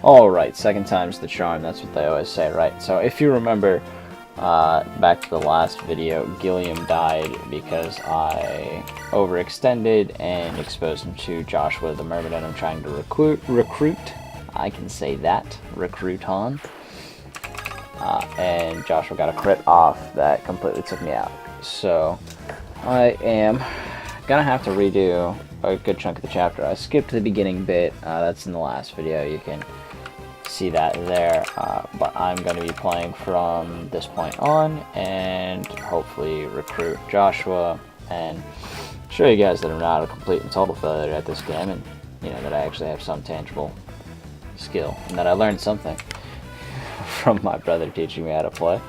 Alright, second time's the charm, that's what they always say, right? So if you remember, back to the last video, Gilliam died because I overextended and exposed him to Joshua the Myrmidon I'm trying to recruit. I can say that. Recruit on. And Joshua got a crit off that completely took me out. So I am gonna have to redo a good chunk of the chapter. I skipped the beginning bit. That's in the last video. You can see that there. But I'm going to be playing from this point on and hopefully recruit Joshua and show you guys that I'm not a complete and total failure at this game, and you know that I actually have some tangible skill and that I learned something from my brother teaching me how to play.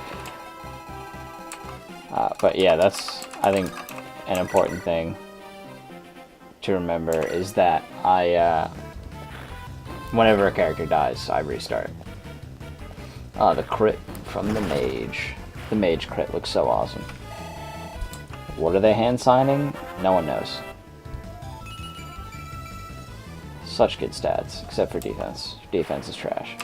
But yeah, that's, I think, an important thing to remember is that whenever a character dies, I restart. The crit from the mage. The mage crit looks so awesome. What are they hand signing? No one knows. Such good stats, except for defense. Defense is trash.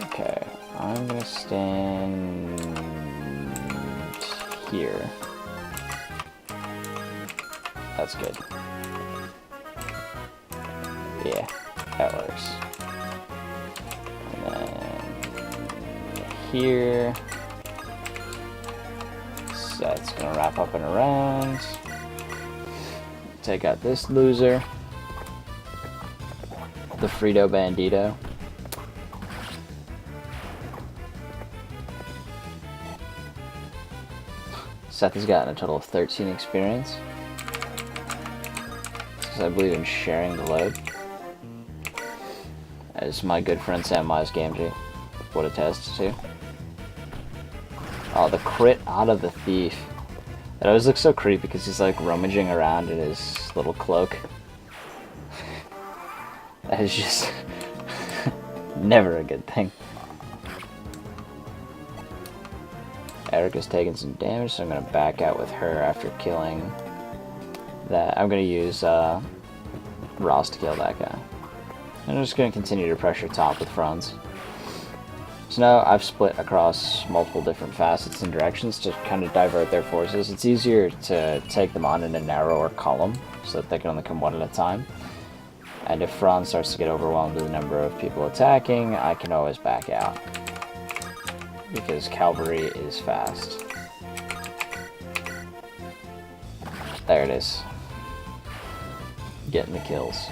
Okay, I'm gonna stand here. That's good. Yeah, that works. And then here. That's gonna wrap up and around. Take out this loser. The Frito Bandito. Seth has gotten a total of 13 experience. Because I believe in sharing the load. As my good friend Sam Mize Gamgee would attest to. Oh, the crit out of the thief. That always looks so creepy because he's like rummaging around in his little cloak. That is just never a good thing. Erica's taking some damage, so I'm going to back out with her after killing that. I'm going to use Ross to kill that guy. I'm just going to continue to pressure top with Franz. So now I've split across multiple different facets and directions to kind of divert their forces. It's easier to take them on in a narrower column so that they can only come one at a time. And if Franz starts to get overwhelmed with the number of people attacking, I can always back out. Because cavalry is fast. There it is. Getting the kills.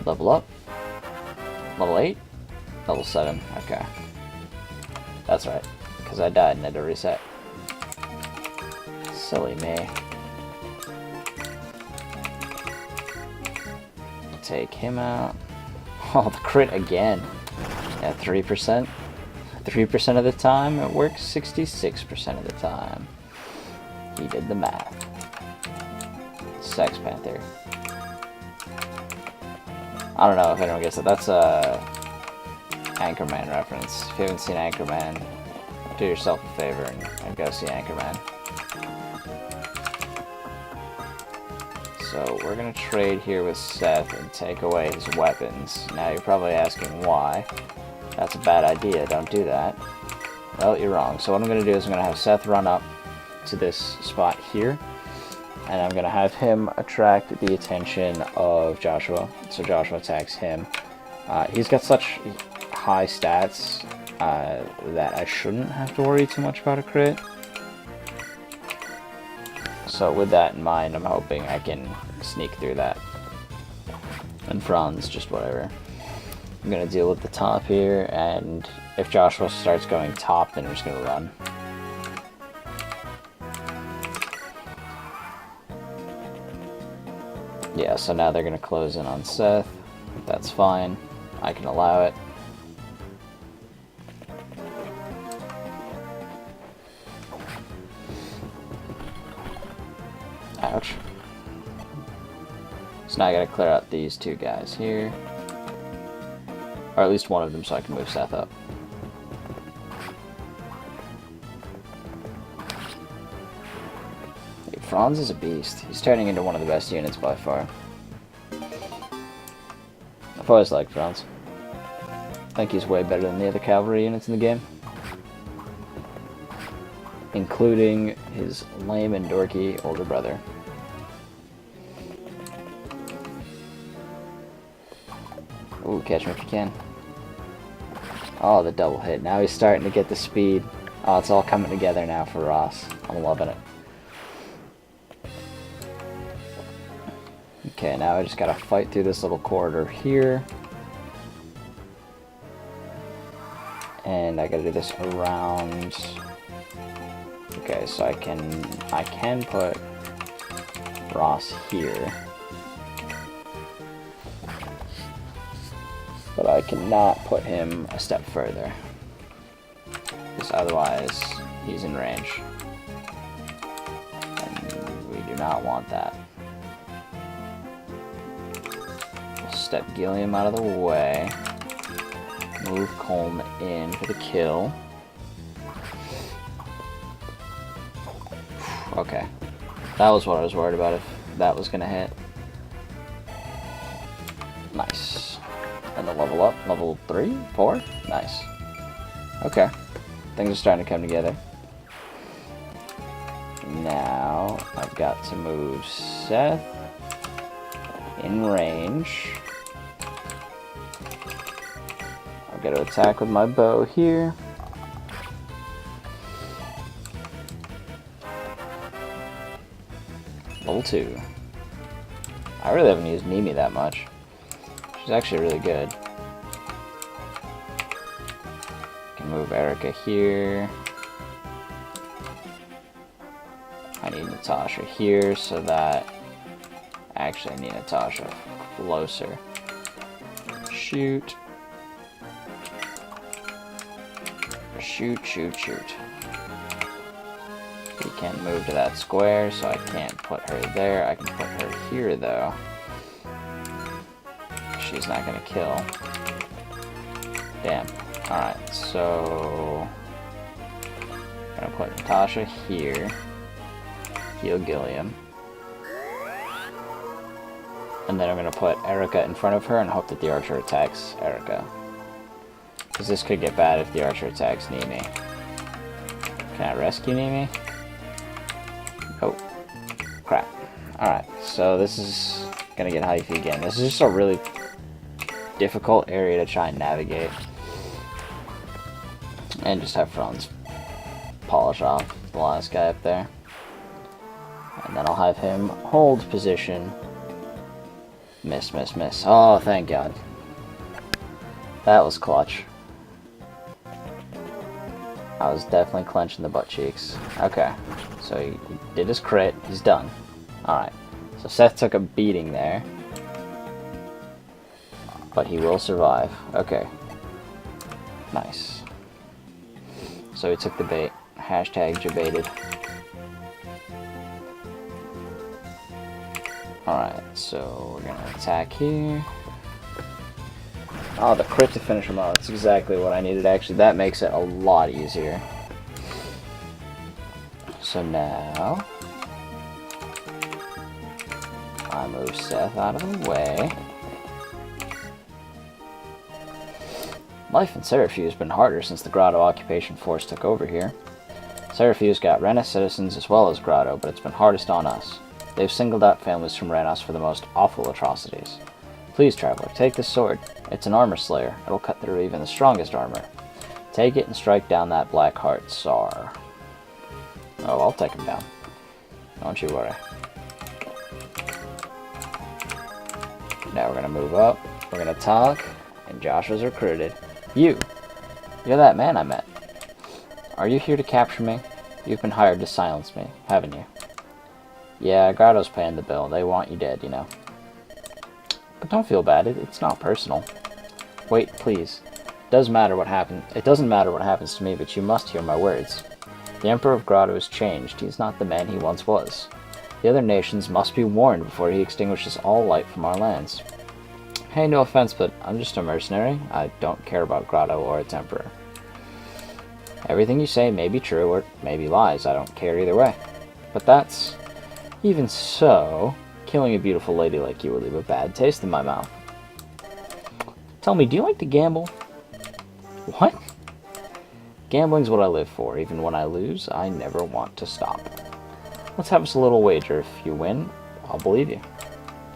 Level up. Level 8? Level 7. Okay. That's right. Because I died and had to reset. Silly me. Take him out. Oh, the crit again. Yeah, 3%. 3% of the time it works, 66% of the time. He did the math. Sex Panther. I don't know if anyone gets it. That's a Anchorman reference. If you haven't seen Anchorman, do yourself a favor and go see Anchorman. So we're gonna trade here with Seth and take away his weapons. Now you're probably asking why. That's a bad idea, don't do that. Well, you're wrong. So what I'm going to do is I'm going to have Seth run up to this spot here, and I'm going to have him attract the attention of Joshua, so Joshua attacks him. He's got such high stats that I shouldn't have to worry too much about a crit. So with that in mind, I'm hoping I can sneak through that. And Franz, just whatever. I'm going to deal with the top here, and if Joshua starts going top, then we're just going to run. Yeah, so now they're going to close in on Seth. That's fine. I can allow it. Ouch. So now I got to clear out these two guys here. Or at least one of them so I can move Seth up. Hey, Franz is a beast. He's turning into one of the best units by far. I've always liked Franz. I think he's way better than the other cavalry units in the game. Including his lame and dorky older brother. Ooh, catch me if you can. Oh, the double hit. Now he's starting to get the speed. Oh, it's all coming together now for Ross. I'm loving it. Okay, now I just gotta fight through this little corridor here. And I gotta do this around... Okay, so I can put Ross here. But I cannot put him a step further. Because otherwise, he's in range. And we do not want that. We'll step Gilliam out of the way. Move Colm in for the kill. Okay. That was what I was worried about, if that was gonna hit. Nice. And the level up. Level 3? 4? Nice. Okay. Things are starting to come together. Now, I've got to move Seth in range. I've got to attack with my bow here. Level 2. I really haven't used Mimi that much. She's actually really good. Can move Erica here. I need Natasha here so that... Actually, I need Natasha closer. Shoot. Shoot, shoot, shoot. He can't move to that square, so I can't put her there. I can put her here, though. She's not gonna kill. Damn. Alright, so... I'm gonna put Natasha here. Heal Gilliam. And then I'm gonna put Erica in front of her and hope that the archer attacks Erica. Because this could get bad if the archer attacks Nimi. Can I rescue Nimi? Oh. Crap. Alright, so this is gonna get hyphy again. This is just a really difficult area to try and navigate. And just have Franz polish off the last guy up there. And then I'll have him hold position. Miss, miss, miss. Oh, thank God. That was clutch. I was definitely clenching the butt cheeks. Okay, so he did his crit. He's done. Alright, so Seth took a beating there. But he will survive. Okay. Nice. So he took the bait. Hashtag jebaited. Alright, so we're gonna attack here. Oh, the crit to finish him off. That's exactly what I needed, actually. That makes it a lot easier. So now... I move Seth out of the way. Life in Serafew has been harder since the Grotto occupation force took over here. Serafew's got Renna citizens as well as Grotto, but it's been hardest on us. They've singled out families from Renos for the most awful atrocities. Please, traveler, take this sword. It's an armor slayer. It'll cut through even the strongest armor. Take it and strike down that black heart Tsar. Oh, I'll take him down. Don't you worry. Now we're gonna move up. We're gonna talk. And Joshua's recruited. You're that man I met. Are you here to capture me? You've been hired to silence me, haven't you? Yeah, Grotto's paying the bill. They want you dead, you know. But don't feel bad. It's not personal. Wait, please. It doesn't matter what happens to me, but you must hear my words. The Emperor of Grotto has changed. He's not the man he once was. The other nations must be warned before he extinguishes all light from our lands. Hey, no offense, but I'm just a mercenary. I don't care about Grotto or its Emperor. Everything you say may be true or may be lies. I don't care either way. But that's... Even so, killing a beautiful lady like you will leave a bad taste in my mouth. Tell me, do you like to gamble? What? Gambling's what I live for. Even when I lose, I never want to stop. Let's have us a little wager. If you win, I'll believe you.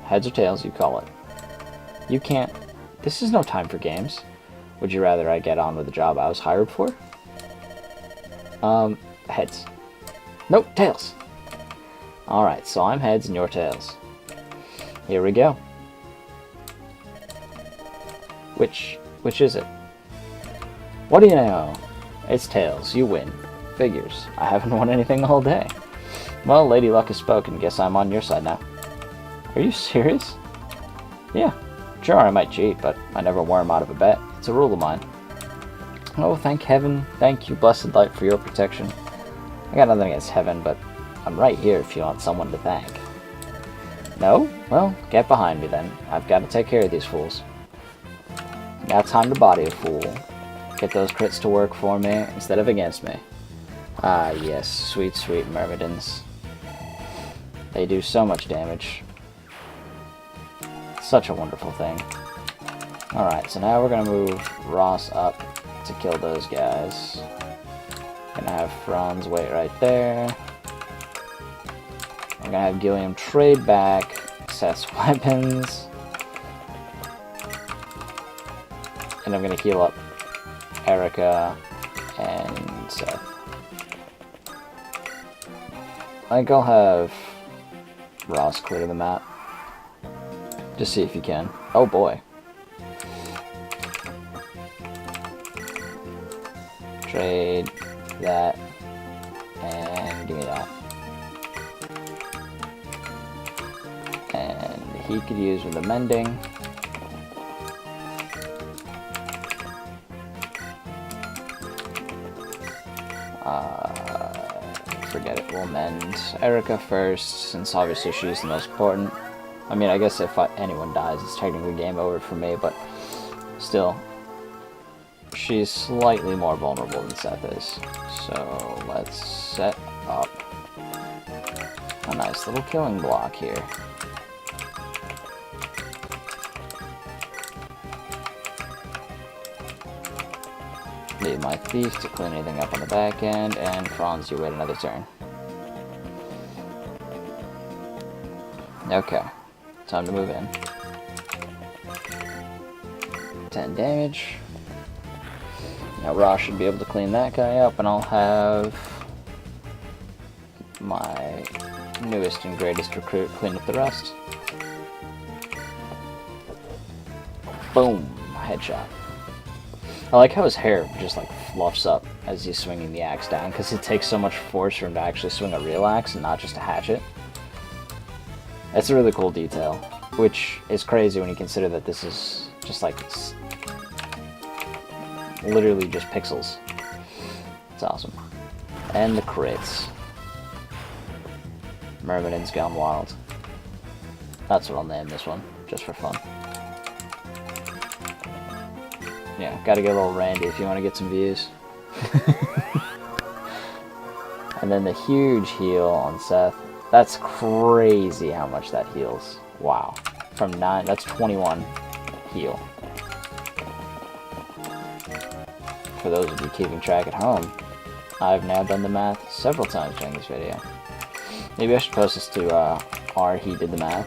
Heads or tails, you call it. You can't... This is no time for games. Would you rather I get on with the job I was hired for? Heads. Nope, tails. Alright, so I'm heads and you're tails. Here we go. Which is it? What do you know? It's tails. You win. Figures. I haven't won anything all day. Well, Lady Luck has spoken. Guess I'm on your side now. Are you serious? Yeah. Sure, I might cheat, but I never worm out of a bet. It's a rule of mine. Oh, thank heaven. Thank you, blessed light, for your protection. I got nothing against heaven, but I'm right here if you want someone to thank. No? Well, get behind me then. I've got to take care of these fools. Now time to body a fool. Get those crits to work for me instead of against me. Ah, yes, sweet, sweet myrmidons. They do so much damage. Such a wonderful thing. Alright, so now we're going to move Ross up to kill those guys. Gonna have Franz wait right there. I'm gonna have Gilliam trade back Seth's weapons. And I'm gonna heal up Erica and Seth. I think I'll have Ross clear the map. Just see if you can. Oh boy. Trade that and give me that. And he could use with the mending. Forget it, we'll mend Erica first, since obviously she's the most important. I mean, I guess if anyone dies, it's technically game over for me, but still, she's slightly more vulnerable than Seth is. So let's set up a nice little killing block here. Leave my thief to clean anything up on the back end, and Franz, you wait another turn. Okay, time to move in. 10 damage. Now Ross should be able to clean that guy up, and I'll have my newest and greatest recruit clean up the rest. Boom! Headshot. I like how his hair just like fluffs up as he's swinging the axe down, because it takes so much force for him to actually swing a real axe and not just a hatchet. It's a really cool detail, which is crazy when you consider that this is just like literally just pixels. It's awesome. And the crits. Myrmidon's gone wild. That's what I'll name this one, just for fun. Yeah, gotta get a little Randy if you want to get some views. And then the huge heal on Seth. That's crazy how much that heals. Wow. From 9, that's 21 heal. For those of you keeping track at home, I've now done the math several times during this video. Maybe I should post this to R, he did the math.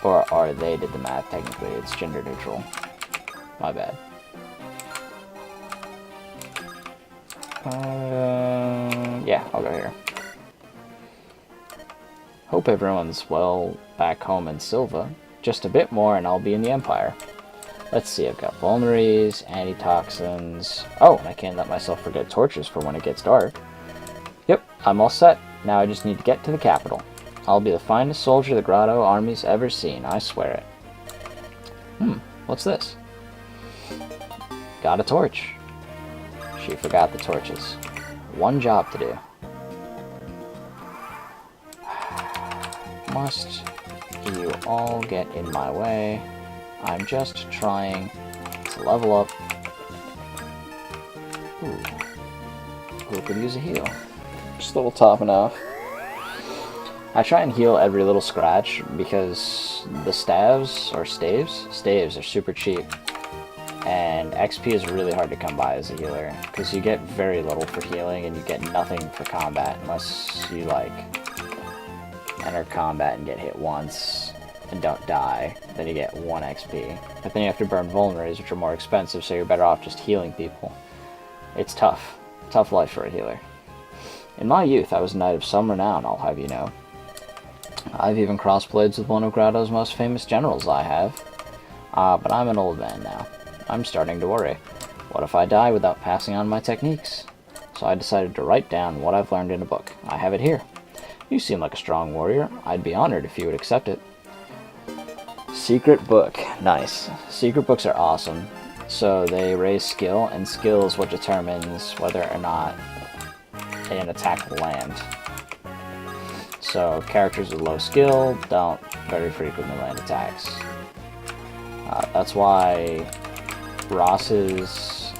Or R, they did the math, technically. It's gender neutral. My bad. Yeah, I'll go here. Hope everyone's well back home in Silva. Just a bit more and I'll be in the Empire. Let's see, I've got vulneraries, antitoxins. Oh, and I can't let myself forget torches for when it gets dark. Yep, I'm all set. Now I just need to get to the capital. I'll be the finest soldier the Grotto army's ever seen, I swear it. What's this? Got a torch. She forgot the torches. One job to do. Must you all get in my way? I'm just trying to level up. Ooh. Who could use a heal? Just a little topping off. I try and heal every little scratch because the staves are super cheap. And XP is really hard to come by as a healer, because you get very little for healing and you get nothing for combat unless you, like, enter combat and get hit once and don't die. Then you get 1 XP. But then you have to burn vulneraries, which are more expensive, so you're better off just healing people. It's tough. Tough life for a healer. In my youth, I was a knight of some renown, I'll have you know. I've even crossed blades with one of Grotto's most famous generals, I have. But I'm an old man now. I'm starting to worry. What if I die without passing on my techniques? So I decided to write down what I've learned in a book. I have it here. You seem like a strong warrior. I'd be honored if you would accept it. Secret book. Nice. Secret books are awesome. So they raise skill, and skill is what determines whether or not an attack will land. So characters with low skill don't very frequently land attacks. That's why Ross's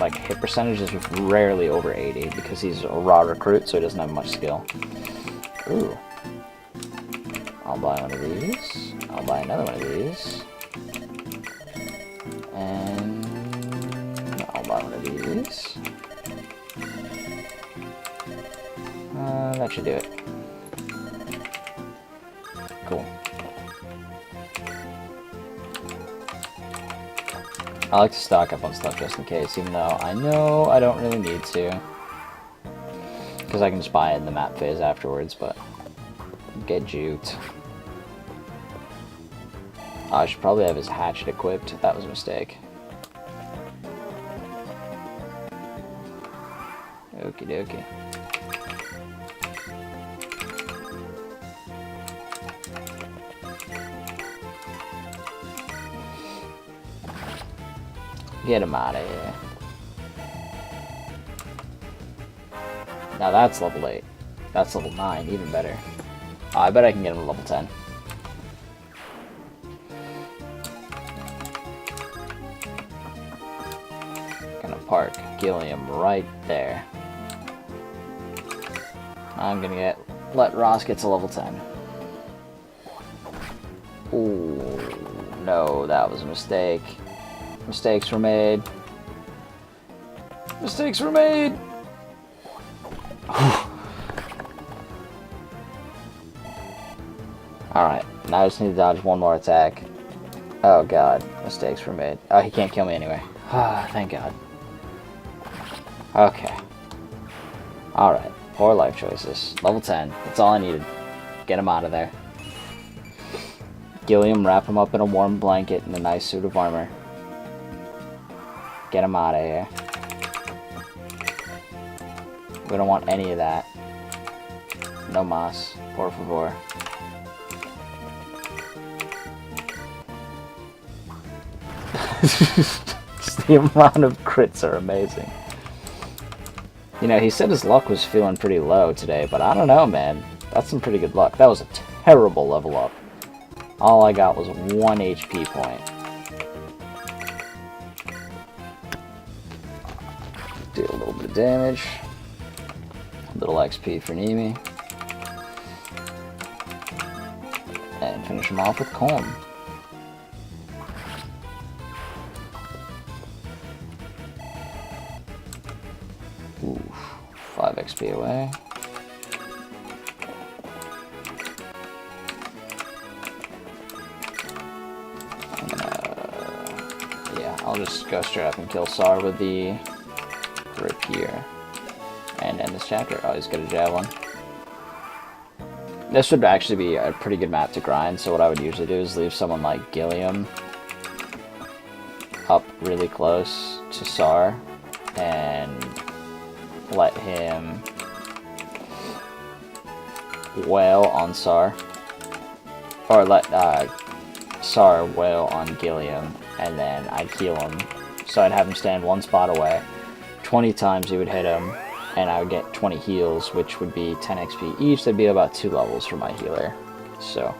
like hit percentage is rarely over 80 because he's a raw recruit, so he doesn't have much skill. Ooh. I'll buy one of these. I'll buy another one of these. And I'll buy one of these. That should do it. Cool. I like to stock up on stuff just in case, even though I know I don't really need to. Because I can just buy it in the map phase afterwards, but get juked. I should probably have his hatchet equipped. That was a mistake. Okie dokie. Get him out of here. Now that's level 8. That's level 9, even better. Oh, I bet I can get him to level 10. Gonna park Gilliam right there. I'm gonna let Ross get to level 10. Ooh, no, that was a mistake. Mistakes were made. Mistakes were made! Alright, now I just need to dodge one more attack. Oh god, mistakes were made. Oh, he can't kill me anyway. Ah, thank god. Okay. Alright, 4 life choices. Level 10, that's all I needed. Get him out of there. Gilliam, wrap him up in a warm blanket and a nice suit of armor. Get him out of here. We don't want any of that. No mas, por favor. Just the amount of crits are amazing. You know, he said his luck was feeling pretty low today, but I don't know, man. That's some pretty good luck. That was a terrible level up. All I got was 1 HP point. Do a little bit of damage. A little XP for Nemi. And finish him off with Colm. Oof. 5 XP away. I'll just go straight up and kill Sar with the rapier and end this chapter. Oh, he's got a javelin. This would actually be a pretty good map to grind, so what I would usually do is leave someone like Gilliam up really close to Sar and let him wail on Sar, or let Sar wail on Gilliam, and then I'd heal him. So I'd have him stand 1 spot away. 20 times he would hit him, and I would get 20 heals, which would be 10 XP each. That'd be about 2 levels for my healer. So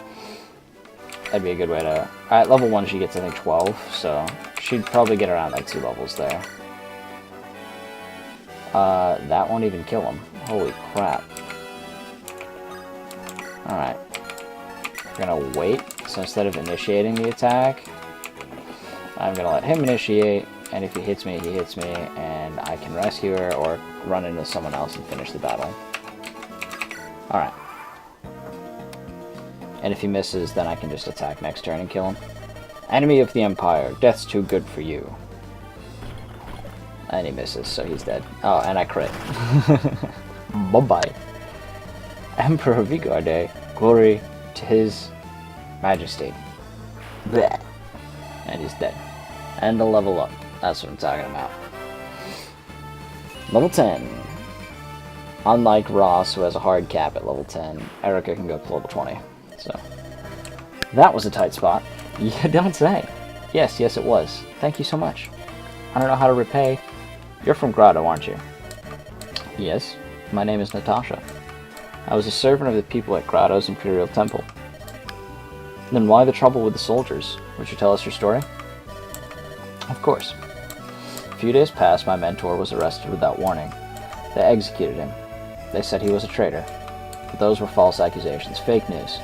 that'd be a good way to... At level 1 she gets, I think, 12, so she'd probably get around like 2 levels there. That won't even kill him. Holy crap. Alright. We're gonna wait, so instead of initiating the attack, I'm gonna let him initiate, and if he hits me, he hits me, and I can rescue her or run into someone else and finish the battle. Alright. And if he misses, then I can just attack next turn and kill him. Enemy of the Empire, death's too good for you. And he misses, so he's dead. Oh, and I crit. Bye-bye. Emperor Vigorde, glory to his majesty. Blech. And he's dead. And a level up. That's what I'm talking about. Level 10. Unlike Ross, who has a hard cap at level 10, Erica can go to level 20. So, that was a tight spot. You don't say. Yes, it was. Thank you so much. I don't know how to repay. You're from Grotto, aren't you? Yes. My name is Natasha. I was a servant of the people at Grotto's Imperial Temple. Then why the trouble with the soldiers? Would you tell us your story? Of course. A few days passed, my mentor was arrested without warning. They executed him. They said he was a traitor. But those were false accusations, fake news.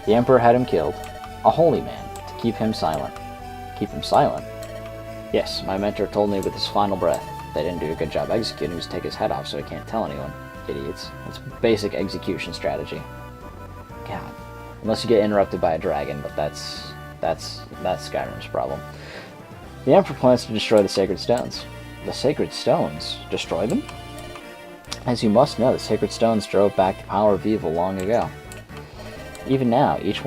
The Emperor had him killed, a holy man, to keep him silent. Keep him silent? Yes, my mentor told me with his final breath. They didn't do a good job executing him, just take his head off so he can't tell anyone. Idiots. It's basic execution strategy. God. Unless you get interrupted by a dragon, but that's Skyrim's problem. The Emperor plans to destroy the Sacred Stones. The Sacred Stones? Destroy them? As you must know, the Sacred Stones drove back the power of evil long ago. Even now, each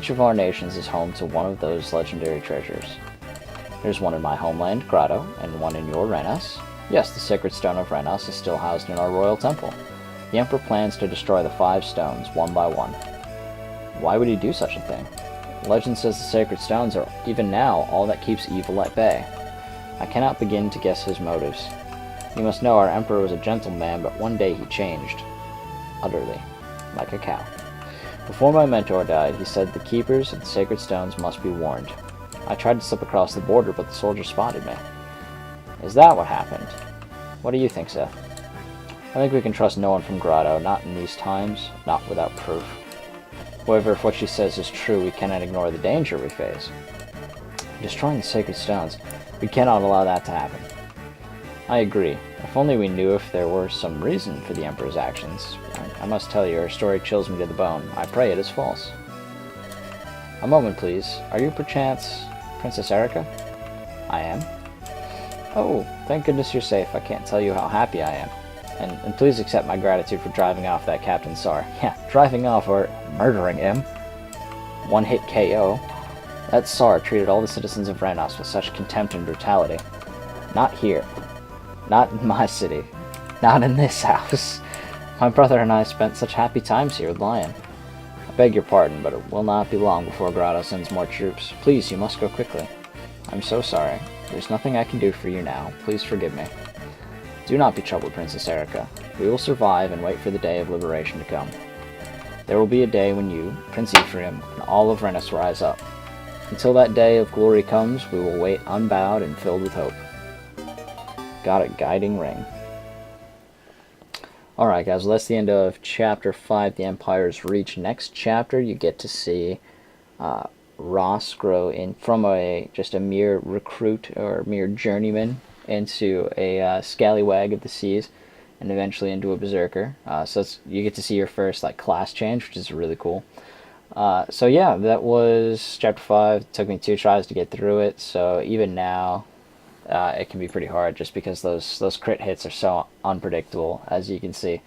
of our nations is home to one of those legendary treasures. There's one in my homeland, Grotto, and one in your Renas. Yes, the Sacred Stone of Renas is still housed in our royal temple. The Emperor plans to destroy the 5 stones, one by one. Why would he do such a thing? Legend says the Sacred Stones are, even now, all that keeps evil at bay. I cannot begin to guess his motives. You must know our Emperor was a gentleman, but one day he changed. Utterly. Like a cow. Before my mentor died, he said the keepers of the Sacred Stones must be warned. I tried to slip across the border, but the soldiers spotted me. Is that what happened? What do you think, Seth? I think we can trust no one from Grotto, not in these times, not without proof. However, if what she says is true, we cannot ignore the danger we face. Destroying the Sacred Stones, we cannot allow that to happen. I agree. If only we knew if there were some reason for the Emperor's actions. I must tell you, her story chills me to the bone. I pray it is false. A moment, please. Are you perchance Princess Erica? I am. Oh, thank goodness you're safe. I can't tell you how happy I am. And please accept my gratitude for driving off that Captain Sar. Yeah, driving off or murdering him. One-hit KO. That Sar treated all the citizens of Renos with such contempt and brutality. Not here. Not in my city. Not in this house. My brother and I spent such happy times here with Lion. I beg your pardon, but it will not be long before Grotto sends more troops. Please, you must go quickly. I'm so sorry. There's nothing I can do for you now. Please forgive me. Do not be troubled, Princess Erica. We will survive and wait for the day of liberation to come. There will be a day when you, Prince Ephraim, and all of Renis rise up. Until that day of glory comes, we will wait unbowed and filled with hope. Got a guiding ring. Alright guys, well, that's the end of Chapter 5, The Empire's Reach. Next chapter, you get to see Ross grow in from just a mere recruit or mere journeyman into a scallywag of the seas, and eventually into a berserker. So you get to see your first class change, which is really cool. So yeah, that was Chapter 5. It took me 2 tries to get through it, so even now it can be pretty hard just because those crit hits are so unpredictable. As you can see,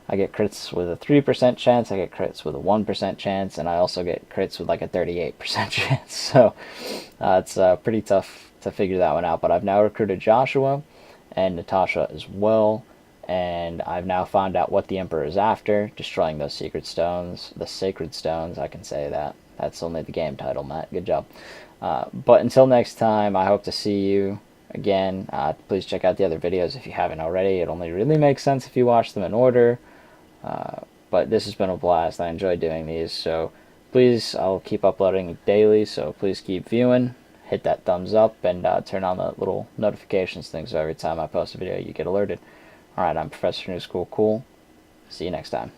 I get crits with a 3% chance, I get crits with a 1% chance, and I also get crits with a 38% chance. So it's pretty tough to figure that one out. But I've now recruited Joshua and Natasha as well, and I've now found out what the Emperor is after, destroying those secret stones, the sacred stones. I can say that. That's only the game title, Matt. Good job. But until next time, I hope to see you again. Please check out the other videos if you haven't already. It only really makes sense if you watch them in order. But this has been a blast. I enjoy doing these, so please, I'll keep uploading daily, so please keep viewing. Hit that thumbs up and turn on the little notifications thing so every time I post a video you get alerted. Alright, I'm Professor New School Cool. See you next time.